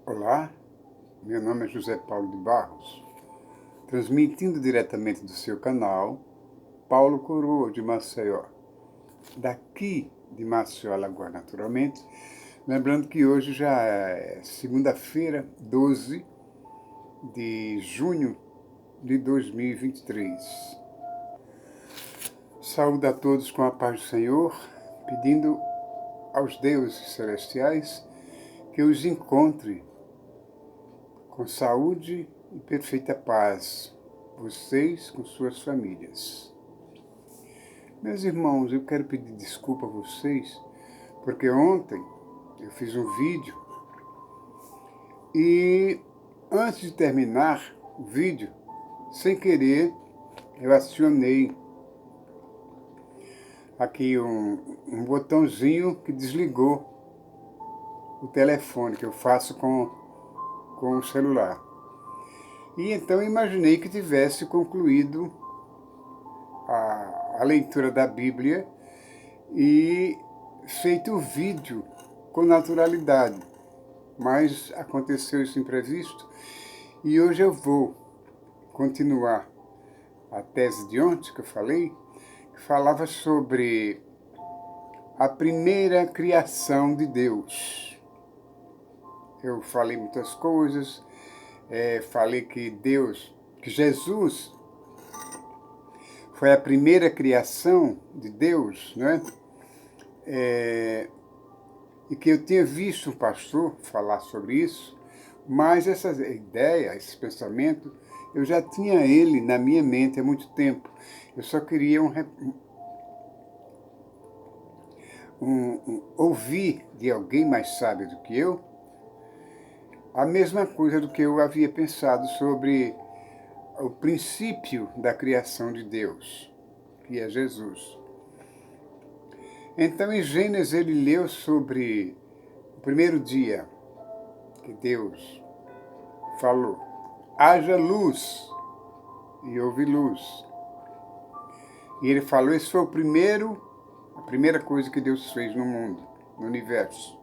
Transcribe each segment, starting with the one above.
Olá, meu nome é José Paulo de Barros, transmitindo diretamente do seu canal Paulo Coroa de Maceió, daqui de Maceió, Alagoas, naturalmente, lembrando que hoje já é segunda-feira, 12 de junho de 2023. Saúdo a todos com a paz do Senhor, pedindo aos deuses celestiais que os encontre com saúde e perfeita paz, vocês com suas famílias. Meus irmãos, eu quero pedir desculpa a vocês, porque ontem eu fiz um vídeo e antes de terminar o vídeo, sem querer, eu acionei aqui um botãozinho que desligou o telefone, que eu faço com o celular. E então imaginei que tivesse concluído a leitura da Bíblia e feito o vídeo com naturalidade. Mas aconteceu esse imprevisto e hoje eu vou continuar a tese de ontem que eu falei, que falava sobre a primeira criação de Deus. Eu falei muitas coisas, falei que Jesus foi a primeira criação de Deus, né? E que eu tinha visto um pastor falar sobre isso, mas essa ideia, esse pensamento, eu já tinha ele na minha mente há muito tempo. Eu só queria ouvir de alguém mais sábio do que eu a mesma coisa do que eu havia pensado sobre o princípio da criação de Deus, que é Jesus. Então, em Gênesis, ele leu sobre o primeiro dia que Deus falou: haja luz, e houve luz. E ele falou, esse foi a primeira coisa que Deus fez no mundo, no universo.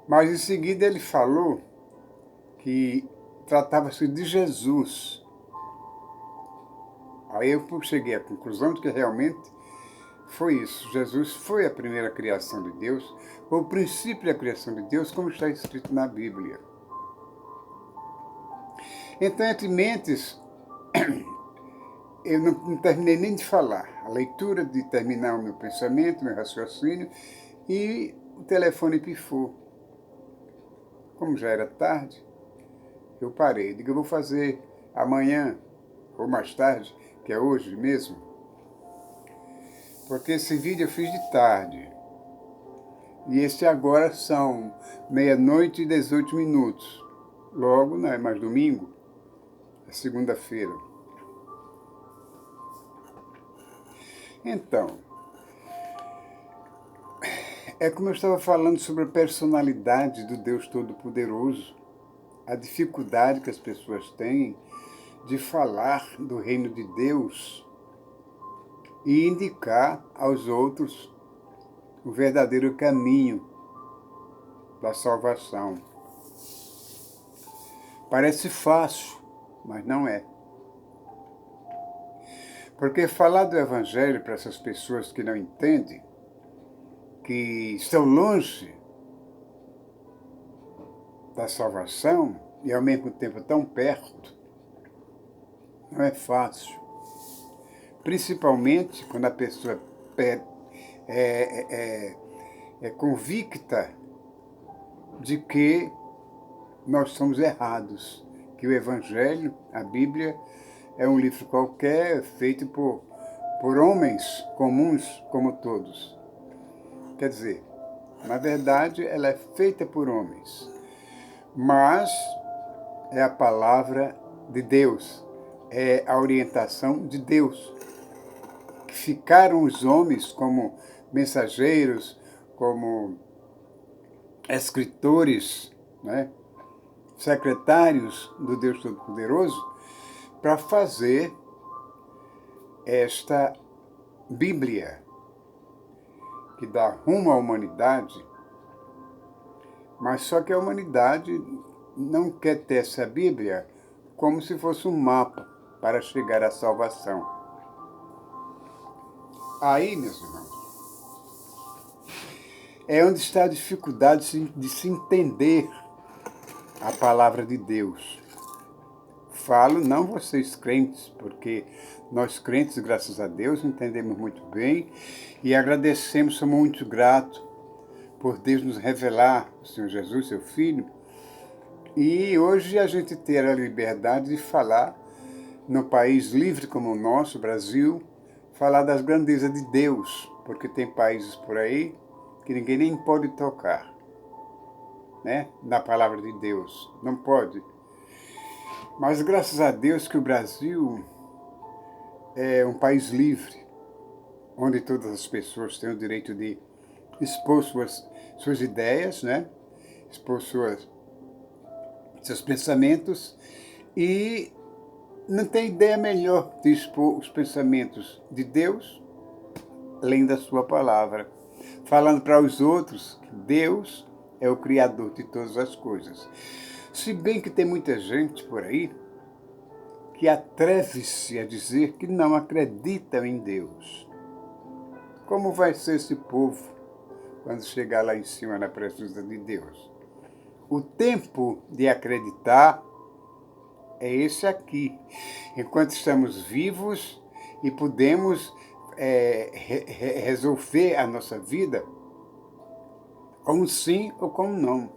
Mas em seguida ele falou que tratava-se de Jesus. Aí eu cheguei à conclusão de que realmente foi isso. Jesus foi a primeira criação de Deus, foi o princípio da criação de Deus, como está escrito na Bíblia. Então, entre mentes, eu não terminei nem de falar. A leitura de terminar o meu pensamento, meu raciocínio, e o telefone pifou. Como já era tarde, eu parei. Digo, eu vou fazer amanhã, ou mais tarde, que é hoje mesmo, porque esse vídeo eu fiz de tarde. E este agora são 00h e 18 minutos. Logo, não é mais domingo, é segunda-feira. Então, é como eu estava falando sobre a personalidade do Deus Todo-Poderoso, a dificuldade que as pessoas têm de falar do reino de Deus e indicar aos outros o verdadeiro caminho da salvação. Parece fácil, mas não é. Porque falar do Evangelho para essas pessoas que não entendem, que estão longe da salvação e ao mesmo tempo tão perto, não é fácil. Principalmente quando a pessoa é convicta de que nós somos errados, que o Evangelho, a Bíblia, é um livro qualquer feito por homens comuns como todos. Quer dizer, na verdade, ela é feita por homens, mas é a palavra de Deus, é a orientação de Deus. Que ficaram os homens como mensageiros, como escritores, né? Secretários do Deus Todo-Poderoso, para fazer esta Bíblia, que dá rumo à humanidade, Mas só que a humanidade não quer ter essa Bíblia como se fosse um mapa para chegar à salvação. Aí, meus irmãos, é onde está a dificuldade de se entender a palavra de Deus. Falo não vocês crentes, porque nós crentes, graças a Deus, entendemos muito bem e agradecemos, somos muito gratos por Deus nos revelar o Senhor Jesus, seu Filho, e hoje a gente ter a liberdade de falar no país livre como o nosso, Brasil, falar das grandezas de Deus, porque tem países por aí que ninguém nem pode tocar, né? Na palavra de Deus, não pode. Mas graças a Deus que o Brasil é um país livre, onde todas as pessoas têm o direito de expor suas ideias, né? Expor seus pensamentos, e não tem ideia melhor de expor os pensamentos de Deus, além da sua palavra, falando para os outros que Deus é o Criador de todas as coisas. Se bem que tem muita gente por aí que atreve-se a dizer que não acreditam em Deus. Como vai ser esse povo quando chegar lá em cima na presença de Deus? O tempo de acreditar é esse aqui. Enquanto estamos vivos e podemos resolver a nossa vida com um sim ou com um não.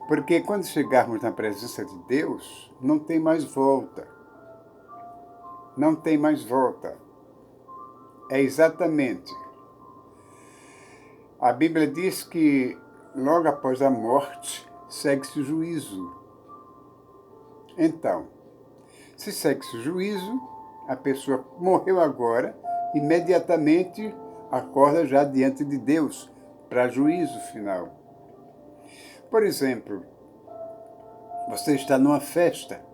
Porque quando chegarmos na presença de Deus, não tem mais volta. Não tem mais volta. É exatamente. A Bíblia diz que logo após a morte segue-se o juízo. Então, se segue-se o juízo, a pessoa morreu agora, imediatamente acorda já diante de Deus para juízo final. Por exemplo, você está numa festa,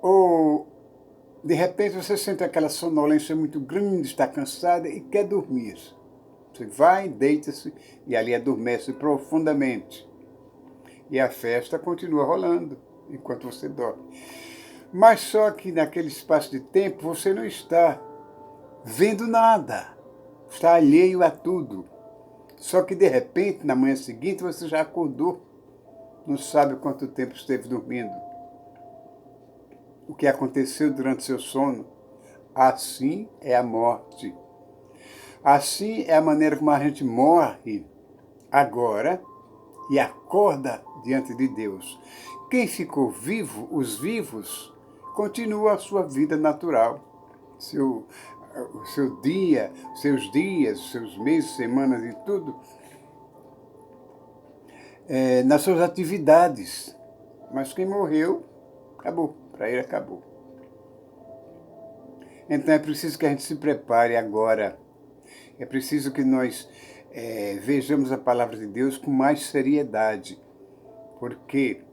ou de repente você sente aquela sonolência muito grande, está cansada e quer dormir. Você vai, deita-se e ali adormece profundamente. E a festa continua rolando enquanto você dorme. Mas só que naquele espaço de tempo você não está vendo nada. Está alheio a tudo. Só que de repente, na manhã seguinte, você já acordou. Não sabe quanto tempo esteve dormindo. O que aconteceu durante seu sono. Assim é a morte. Assim é a maneira como a gente morre agora e acorda diante de Deus. Quem ficou vivo, os vivos, continua a sua vida natural. O seu dia, seus dias, seus meses, semanas e tudo, nas suas atividades. Mas quem morreu, acabou. Para ele acabou. Então é preciso que a gente se prepare agora. É preciso que nós vejamos a palavra de Deus com mais seriedade. Porque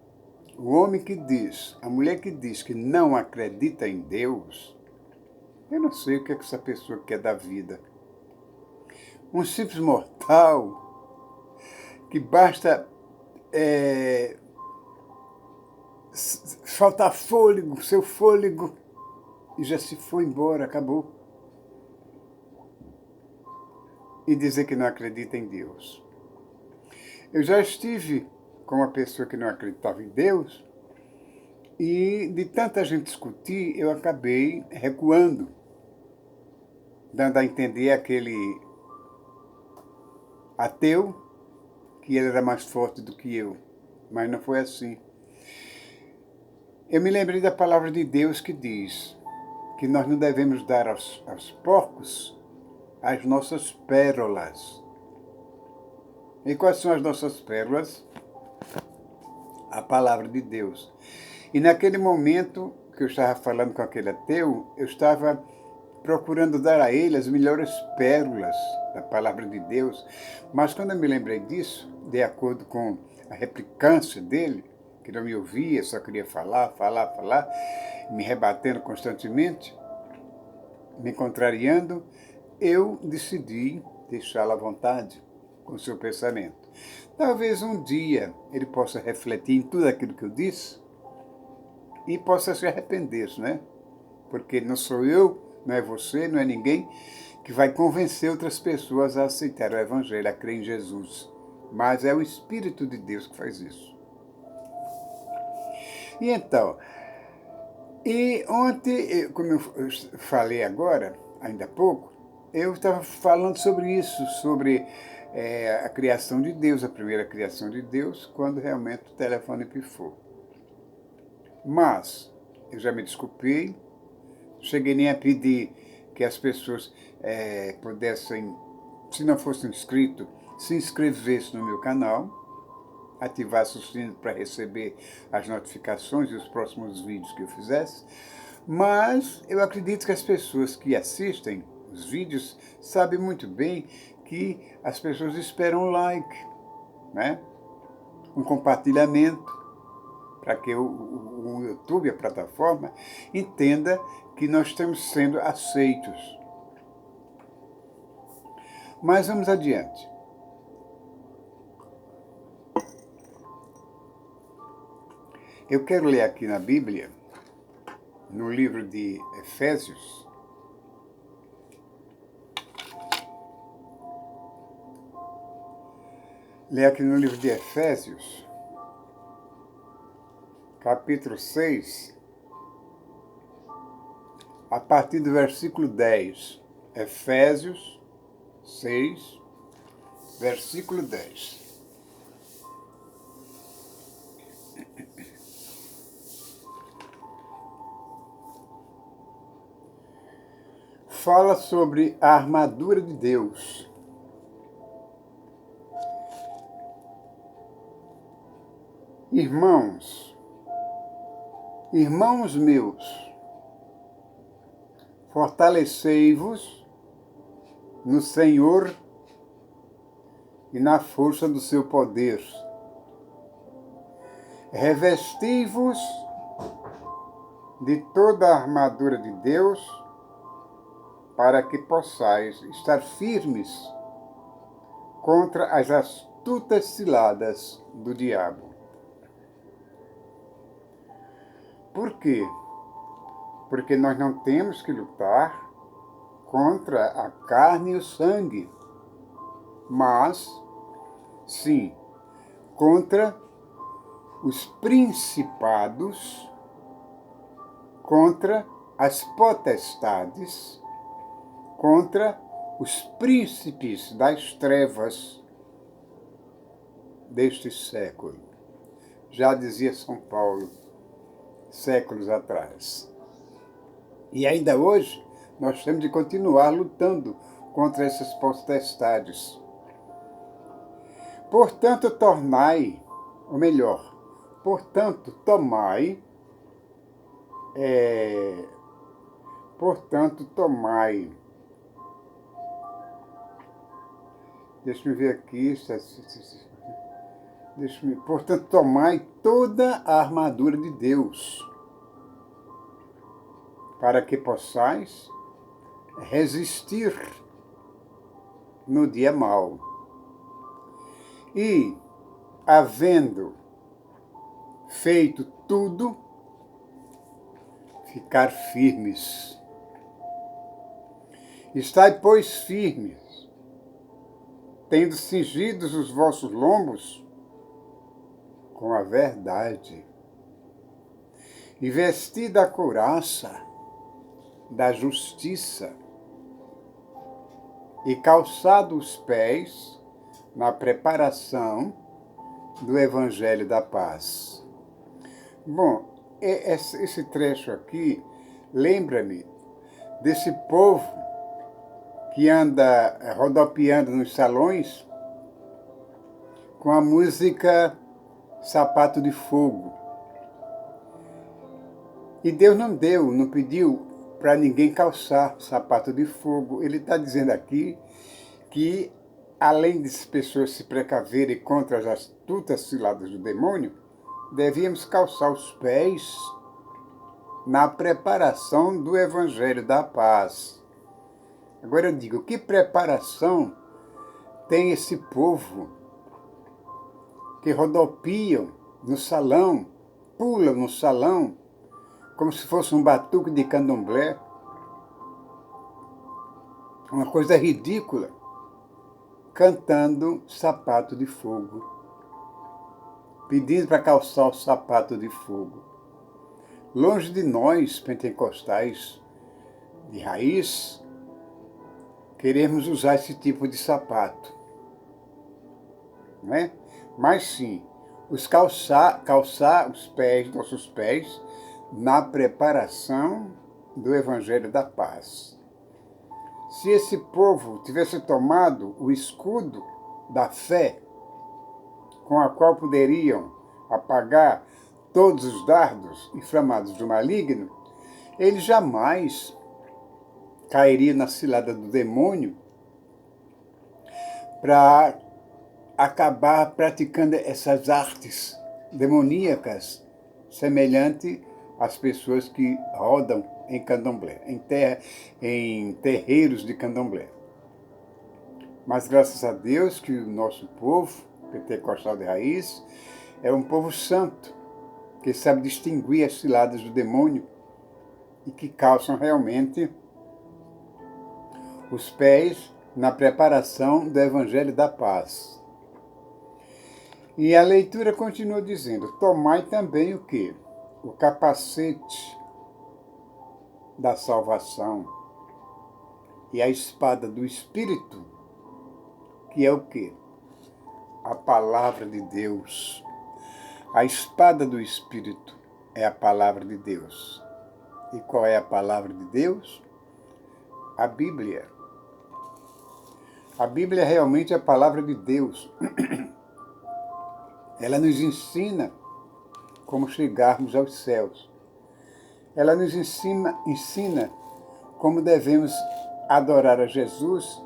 o homem que diz, a mulher que diz que não acredita em Deus, eu não sei o que essa pessoa quer da vida. Um simples mortal que basta faltar fôlego, seu fôlego, e já se foi embora, acabou. E dizer que não acredita em Deus. Eu já estive com uma pessoa que não acreditava em Deus, e de tanta gente discutir, eu acabei recuando, dando a entender aquele ateu que ele era mais forte do que eu. Mas não foi assim. Eu me lembrei da palavra de Deus que diz que nós não devemos dar aos porcos as nossas pérolas. E quais são as nossas pérolas? A palavra de Deus. E naquele momento que eu estava falando com aquele ateu, eu estava procurando dar a ele as melhores pérolas da palavra de Deus. Mas quando eu me lembrei disso, de acordo com a replicância dele, que não me ouvia, só queria falar, me rebatendo constantemente, me contrariando, eu decidi deixá-lo à vontade. com o seu pensamento. Talvez um dia ele possa refletir em tudo aquilo que eu disse e possa se arrepender, né? Porque não sou eu, não é você, não é ninguém que vai convencer outras pessoas a aceitar o Evangelho, a crer em Jesus. Mas é o Espírito de Deus que faz isso. E então, ontem, como eu falei agora, ainda há pouco, eu estava falando sobre isso, sobre a criação de Deus, a primeira criação de Deus, quando realmente o telefone pifou. Mas eu já me desculpei, cheguei nem a pedir que as pessoas pudessem, se não fossem inscritos, se inscrevessem no meu canal, ativasse o sino para receber as notificações e os próximos vídeos que eu fizesse. Mas eu acredito que as pessoas que assistem os vídeos sabem muito bem que as pessoas esperam um like, né? Um compartilhamento, para que o YouTube, a plataforma, entenda que nós estamos sendo aceitos. Mas vamos adiante. Eu quero ler aqui na Bíblia, no livro de Efésios, capítulo 6, a partir do versículo 10. Efésios 6, versículo 10. Fala sobre a armadura de Deus. Irmãos meus, fortalecei-vos no Senhor e na força do seu poder. Revesti-vos de toda a armadura de Deus, para que possais estar firmes contra as astutas ciladas do diabo. Por quê? Porque nós não temos que lutar contra a carne e o sangue, mas, sim, contra os principados, contra as potestades, contra os príncipes das trevas deste século. Já dizia São Paulo, séculos atrás. E ainda hoje, nós temos de continuar lutando contra essas potestades. Portanto, tomai, deixa-me ver aqui, portanto, tomai toda a armadura de Deus, para que possais resistir no dia mau. E, havendo feito tudo, ficar firmes. Estai, pois, firmes, tendo cingidos os vossos lombos com a verdade, e vestida a couraça da justiça, e calçado os pés na preparação do Evangelho da Paz. Bom, esse trecho aqui lembra-me desse povo que anda rodopiando nos salões com a música Sapato de Fogo. E Deus não pediu para ninguém calçar sapato de fogo. Ele está dizendo aqui que, além das pessoas se precaverem contra as astutas ciladas do demônio, devíamos calçar os pés na preparação do Evangelho da Paz. Agora eu digo, que preparação tem esse povo que rodopiam no salão, pulam no salão, como se fosse um batuque de candomblé. Uma coisa ridícula, cantando Sapato de Fogo, pedindo para calçar o sapato de fogo. Longe de nós, pentecostais de raiz, queremos usar esse tipo de sapato, né? Mas sim, calçar os pés, nossos pés, na preparação do Evangelho da Paz. Se esse povo tivesse tomado o escudo da fé, com a qual poderiam apagar todos os dardos inflamados do maligno, ele jamais cairia na cilada do demônio para acabar praticando essas artes demoníacas, semelhante às pessoas que rodam em candomblé, em terreiros de candomblé. Mas graças a Deus que o nosso povo, pentecostal de raiz, é um povo santo, que sabe distinguir as ciladas do demônio e que calçam realmente os pés na preparação do Evangelho da Paz. E a leitura continua dizendo: tomai também o quê? O capacete da salvação e a espada do Espírito, que é o quê? A palavra de Deus. A espada do Espírito é a palavra de Deus. E qual é a palavra de Deus? A Bíblia. A Bíblia é realmente a palavra de Deus. Ela nos ensina como chegarmos aos céus. Ela nos ensina como devemos adorar a Jesus.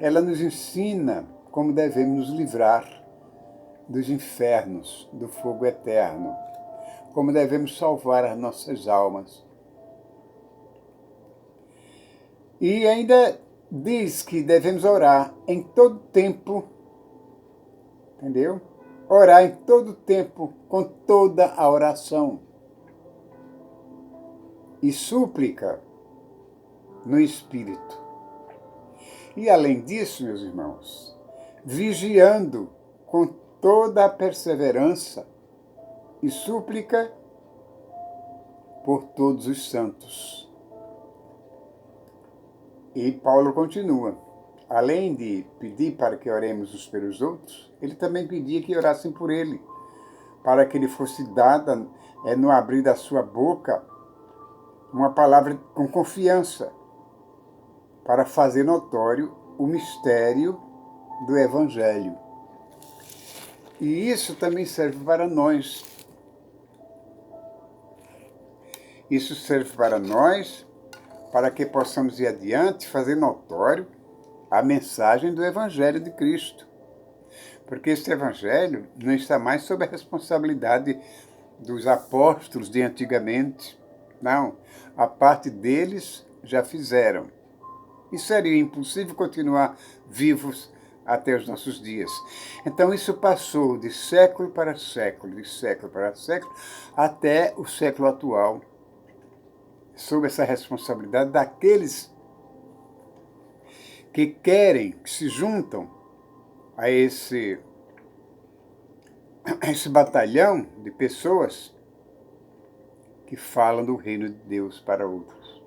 Ela nos ensina como devemos nos livrar dos infernos, do fogo eterno. Como devemos salvar as nossas almas. E ainda diz que devemos orar em todo tempo, entendeu? Orar em todo tempo, com toda a oração. E súplica no Espírito. E além disso, meus irmãos, vigiando com toda a perseverança e súplica por todos os santos. E Paulo continua. Além de pedir para que oremos uns pelos outros, ele também pedia que orassem por ele, para que lhe fosse dada, no abrir da sua boca, uma palavra com confiança, para fazer notório o mistério do Evangelho. E isso também serve para nós. Isso serve para nós, para que possamos ir adiante, fazer notório a mensagem do Evangelho de Cristo. Porque esse Evangelho não está mais sob a responsabilidade dos apóstolos de antigamente. Não, a parte deles já fizeram. E seria impossível continuar vivos até os nossos dias. Então isso passou de século para século, até o século atual, sob essa responsabilidade daqueles que querem, que se juntam a esse batalhão de pessoas que falam do reino de Deus para outros.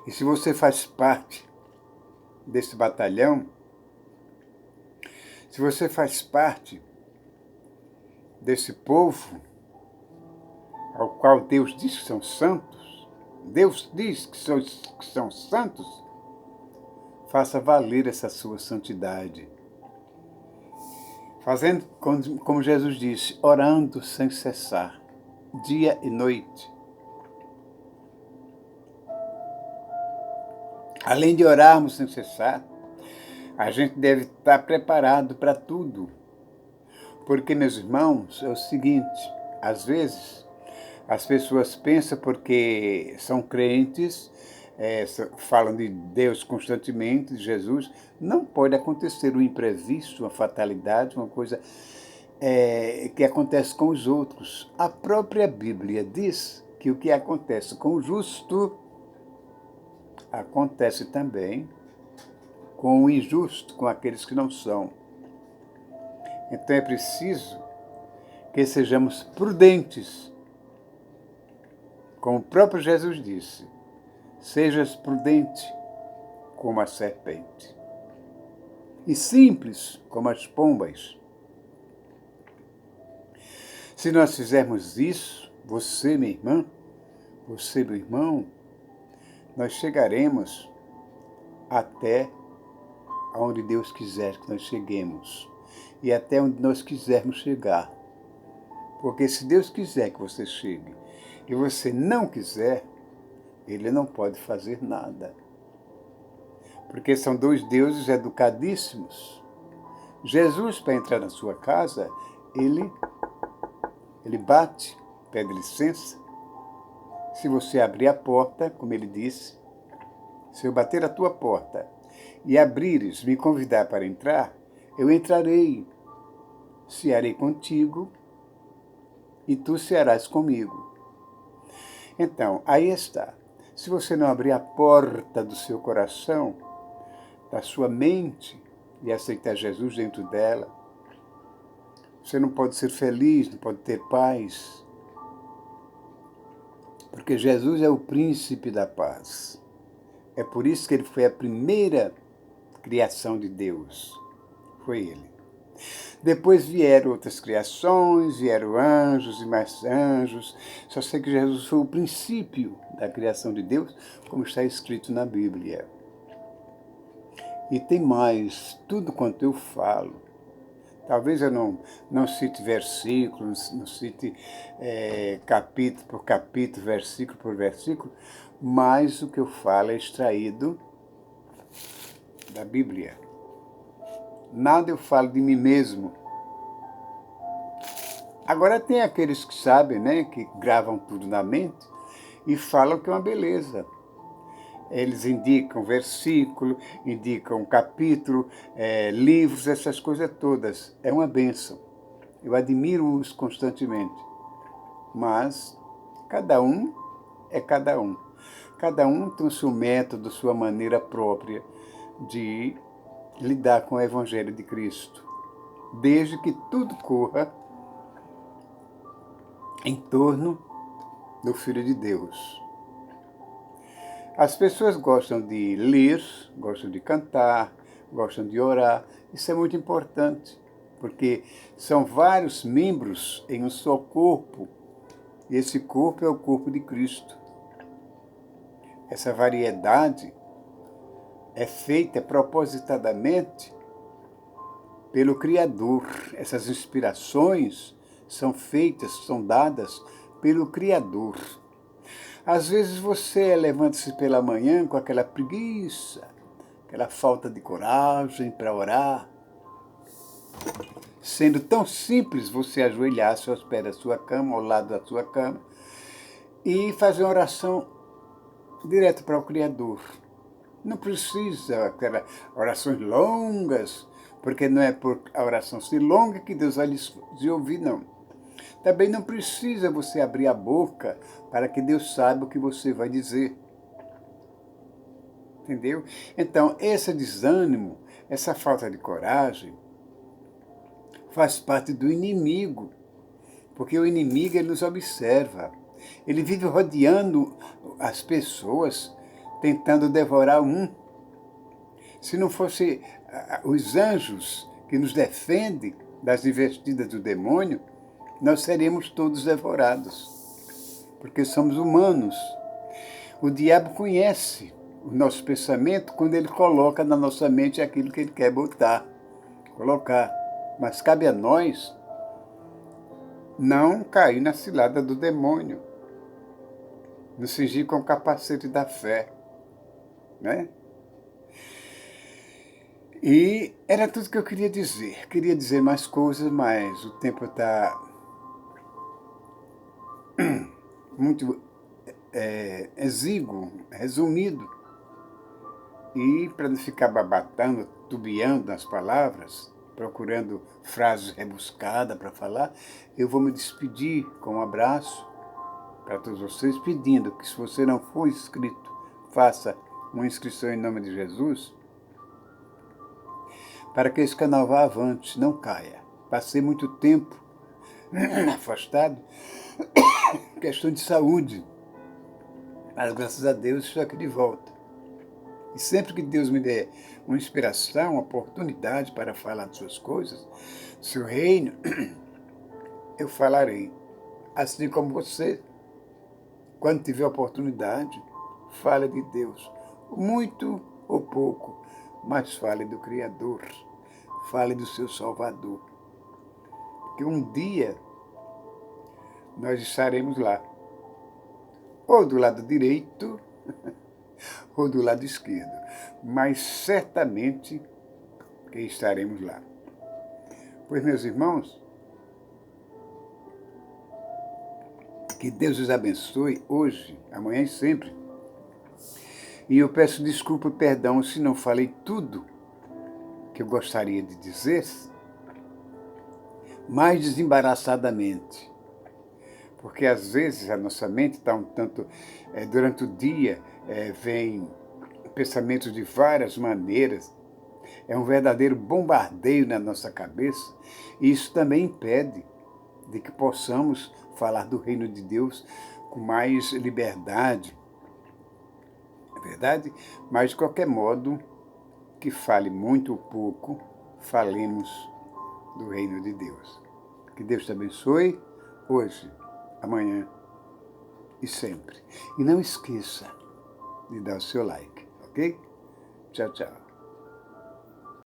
E se você faz parte desse batalhão, se você faz parte desse povo ao qual Deus diz que são santos, Deus diz que são santos, faça valer essa sua santidade. Fazendo como Jesus disse, orando sem cessar, dia e noite. Além de orarmos sem cessar, a gente deve estar preparado para tudo. Porque, meus irmãos, é o seguinte, às vezes as pessoas pensam porque são crentes, falam de Deus constantemente, de Jesus. Não pode acontecer um imprevisto, uma fatalidade, uma coisa que acontece com os outros. A própria Bíblia diz que o que acontece com o justo acontece também com o injusto, com aqueles que não são. Então é preciso que sejamos prudentes. Como o próprio Jesus disse, sejas prudente como a serpente e simples como as pombas. Se nós fizermos isso, você, minha irmã, você, meu irmão, nós chegaremos até onde Deus quiser que nós cheguemos e até onde nós quisermos chegar. Porque se Deus quiser que você chegue e você não quiser, Ele não pode fazer nada. Porque são dois deuses educadíssimos. Jesus, para entrar na sua casa, ele bate, pede licença. Se você abrir a porta, como ele disse, se eu bater a tua porta e abrires, me convidar para entrar, eu entrarei, cearei contigo e tu cearás comigo. Então, aí está. Se você não abrir a porta do seu coração, da sua mente, e aceitar Jesus dentro dela, você não pode ser feliz, não pode ter paz. Porque Jesus é o príncipe da paz. É por isso que ele foi a primeira criação de Deus. Foi ele. Depois vieram outras criações, vieram anjos e mais anjos. Só sei que Jesus foi o princípio da criação de Deus, como está escrito na Bíblia. E tem mais, tudo quanto eu falo. Talvez eu não cite versículos, não cite capítulo por capítulo, versículo por versículo, mas o que eu falo é extraído da Bíblia. Nada eu falo de mim mesmo. Agora tem aqueles que sabem, né, que gravam tudo na mente e falam que é uma beleza. Eles indicam versículo, indicam capítulo, livros, essas coisas todas. É uma bênção. Eu admiro-os constantemente. Mas cada um é cada um. Cada um tem o seu método, sua maneira própria de lidar com o Evangelho de Cristo. Desde que tudo corra em torno do Filho de Deus. As pessoas gostam de ler, gostam de cantar, gostam de orar. Isso é muito importante, porque são vários membros em um só corpo. E esse corpo é o corpo de Cristo. Essa variedade é feita propositadamente pelo Criador. Essas inspirações são feitas, são dadas pelo Criador. Às vezes você levanta-se pela manhã com aquela preguiça, aquela falta de coragem para orar. Sendo tão simples você ajoelhar-se aos pés da sua cama, ao lado da sua cama, e fazer uma oração direto para o Criador. Não precisa aquelas orações longas, porque não é por a oração ser longa que Deus vai lhes ouvir, não. Também não precisa você abrir a boca para que Deus saiba o que você vai dizer. Entendeu? Então, esse desânimo, essa falta de coragem, faz parte do inimigo. Porque o inimigo, ele nos observa. Ele vive rodeando as pessoas, tentando devorar um. Se não fosse os anjos que nos defendem das investidas do demônio, nós seríamos todos devorados, porque somos humanos. O diabo conhece o nosso pensamento quando ele coloca na nossa mente aquilo que ele quer colocar. Mas cabe a nós não cair na cilada do demônio, nos cingir com o capacete da fé, né? E era tudo que eu queria dizer. Queria dizer mais coisas, mas o tempo está muito exíguo, resumido. E para não ficar babatando, tubiando nas palavras, procurando frases rebuscadas para falar, eu vou me despedir com um abraço para todos vocês, pedindo que, se você não for inscrito, faça uma inscrição em nome de Jesus, para que esse canal vá avante, não caia. Passei muito tempo afastado, questão de saúde, mas graças a Deus estou aqui de volta. E sempre que Deus me der uma inspiração, uma oportunidade para falar de suas coisas, do seu reino, eu falarei. Assim como você, quando tiver oportunidade, fale de Deus. Muito ou pouco, mas fale do Criador. Fale do seu Salvador. Porque um dia nós estaremos lá. Ou do lado direito, ou do lado esquerdo. Mas certamente que estaremos lá. Pois, meus irmãos, que Deus os abençoe hoje, amanhã e sempre. E eu peço desculpa e perdão se não falei tudo que eu gostaria de dizer, mais desembaraçadamente. Porque às vezes a nossa mente está um tanto, durante o dia, vem pensamentos de várias maneiras, é um verdadeiro bombardeio na nossa cabeça, e isso também impede de que possamos falar do reino de Deus com mais liberdade, é verdade? Mas, de qualquer modo, que fale muito ou pouco, falemos do reino de Deus. Que Deus te abençoe hoje, amanhã e sempre. E não esqueça de dar o seu like, ok? Tchau, tchau.